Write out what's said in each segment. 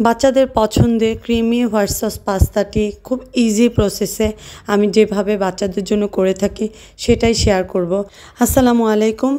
বাচ্চাদের পছন্দের creamy white sauce পাস্তাটি খুব ইজি প্রসেসে আমি যেভাবে বাচ্চাদের জন্য করে থাকি সেটাই শেয়ার করব। আসসালামু আলাইকুম।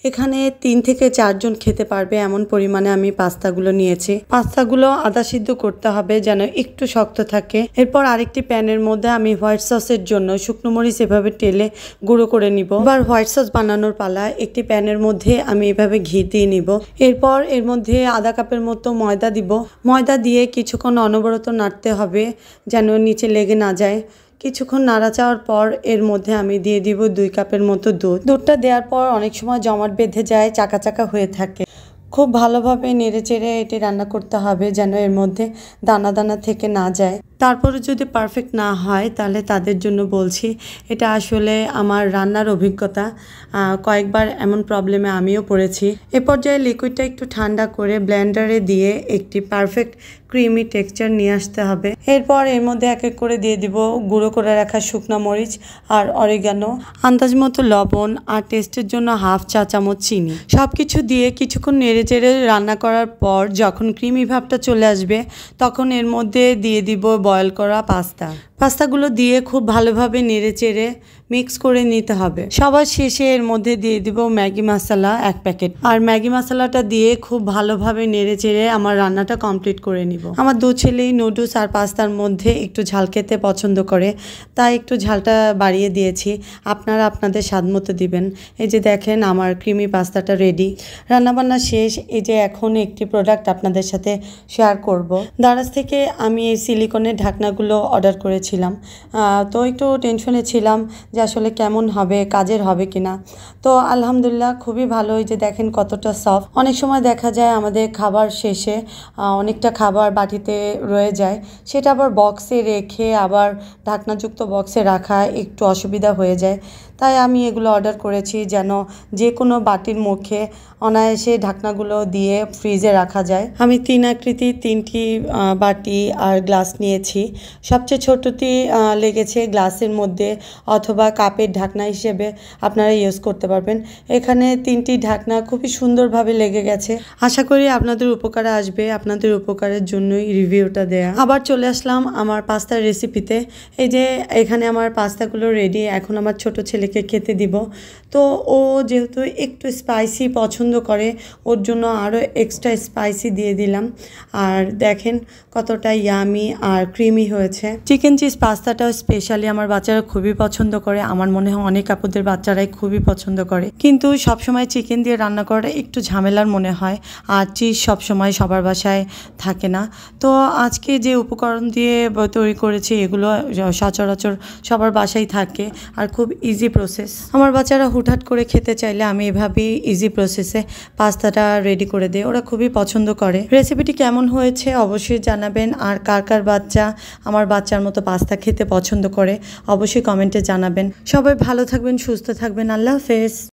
এখানে 3 থেকে 4 জন খেতে পারবে এমন পরিমাণে আমি পাস্তাগুলো নিয়েছি। পাস্তাগুলো আদা সিদ্ধ করতে হবে যেন একটু শক্ত থাকে। এরপর আরেকটি প্যানের মধ্যে আমি হোয়াইট সসের জন্য শুকনো মরিচ এভাবে টেলে গুঁড়ো করে নিব। এবার হোয়াইট সস বানানোর পালা। একটি প্যানের মধ্যে আমি এভাবে ঘি দিয়ে নিব। এরপর এর মধ্যে আধা কাপের মতো ময়দা দিব। ময়দা দিয়ে কিছুক্ষণ অনবরত নাড়তে হবে যেন নিচে লেগে না যায়। কিছুক্ষণ নাড়া চাওয়ার পর এর মধ্যে আমি দিয়ে দিব 2 কাপের মতো দুধ। দুধটা দেওয়ার পর অনেক সময় জমাট বেঁধে যায়, চাকা চাকা হয়ে থাকে। খুব ভালোভাবে নেড়ে চেড়ে এটি রান্না করতে হবে যেন এর মধ্যে দানা দানা থেকে না যায়। তারপরে যদি পারফেক্ট না হয় তাহলে তাদের জন্য বলছি, এটা আসলে আমার রান্নার অভিজ্ঞতা। কয়েকবার এমন প্রবলেমে আমিও পড়েছি। এ পর্যায়ে লিকুইডটা একটু ঠান্ডা করে ব্লেন্ডারে দিয়ে একটি পারফেক্ট ক্রিমি টেক্সচার নিয়ে আসতে হবে। এরপর এর মধ্যে এক এক করে দিয়ে দিব গুঁড়ো করে রাখা শুকনো মরিচ আর অরিগানো, আন্দাজ মতো লবণ আর টেস্টের জন্য হাফ চা চামচ চিনি। সব কিছু দিয়ে কিছুক্ষণ নেড়ে চেড়ে রান্না করার পর যখন ক্রিমি ভাবটা চলে আসবে তখন এর মধ্যে দিয়ে দিব বয়েল করা পাস্তাগুলো দিয়ে খুব ভালোভাবে নেড়ে চেড়ে মিক্স করে নিতে হবে। সবার শেষে এর মধ্যে দিয়ে দিব ম্যাগি মশলা 1 প্যাকেট। আর ম্যাগি মশলাটা দিয়ে খুব ভালোভাবে নেড়ে চেড়ে আমার রান্নাটা কমপ্লিট করে নিব। আমার 2 ছেলেই নুডলস আর পাস্তার মধ্যে একটু ঝাল খেতে পছন্দ করে, তাই একটু ঝালটা বাড়িয়ে দিয়েছি। আপনারা আপনাদের স্বাদ মতো দিবেন। এই যে দেখেন আমার ক্রিমি পাস্তাটা রেডি। রান্নাবান্না শেষ। এই যে এখন একটি প্রোডাক্ট আপনাদের সাথে শেয়ার করব। দারাজ থেকে আমি এই সিলিকনের ঢাকনাগুলো অর্ডার করেছিলাম। তো একটু টেনশনে ছিলাম যে আসলে কেমন হবে, কাজের হবে কিনা। তো আলহামদুলিল্লাহ খুবই ভালো। এই যে দেখেন কতটা সফট। অনেক সময় দেখা যায় আমাদের খাবার শেষে অনেকটা খাবার বাটিতে রয়ে যায়, সেটা আবার বক্সে রেখে আবার ঢাকনাযুক্ত বক্সে রাখা একটু অসুবিধা হয়ে যায়। তাই আমি এগুলো অর্ডার করেছি যেন যে কোনো বাটির মুখে অনায়াসে ঢাকনাগুলো দিয়ে ফ্রিজে রাখা যায়। আমি 3 আকৃতির 3টি বাটি আর গ্লাস নিয়েছি। সবচেয়ে ছোটটি লেগেছে গ্লাসের মধ্যে অথবা কাপের ঢাকনা হিসেবে আপনারা ইউজ করতে পারবেন। এখানে 3টি ঢাকনা খুবই সুন্দরভাবে লেগে গেছে। আশা করি আপনাদের উপকারে আসবে। আপনাদের উপকারের জন্যই রিভিউটা দেয়া। আবার চলে আসলাম আমার পাস্তার রেসিপিতে। এই যে এখানে আমার পাস্তাগুলো রেডি। এখন আমার ছোট ছেলেকে খেতে দিব। তো ও যেহেতু একটু স্পাইসি পছন্দ করে, ওর জন্য আরও এক্সট্রা স্পাইসি দিয়ে দিলাম। আর দেখেন কতটা ইয়ামি আর ক্রিমি হয়েছে। চিকেন চিজ পাস্তাটাও স্পেশালি আমার বাচ্চারা খুবই পছন্দ করে। আমার মনে হয় অনেক আপুদের বাচ্চারাই খুবই পছন্দ করে, কিন্তু সবসময় চিকেন দিয়ে রান্না করাটা একটু ঝামেলার মনে হয়। আর চিজ সবসময় সবার বাসায় থাকে না। তো আজকে যে উপকরণ দিয়ে তৈরি করেছি এগুলো সচরাচর সবার বাসায় থাকে আর খুব ইজি প্রসেস। আমার বাচ্চারা হুটহাট করে খেতে চাইলে আমি এভাবেই ইজি প্রসেসে পাস্তাটা রেডি করে দিই। ওরা খুবই পছন্দ করে। রেসিপিটি কেমন হয়েছে অবশ্যই জানাবেন। আর কার কার বাচ্চা আমার বাচ্চার মতো পাস্তা খেতে পছন্দ করে অবশ্যই কমেন্টে জানাবেন। সবাই ভালো থাকবেন, সুস্থ থাকবেন। আল্লাহ হাফেজ।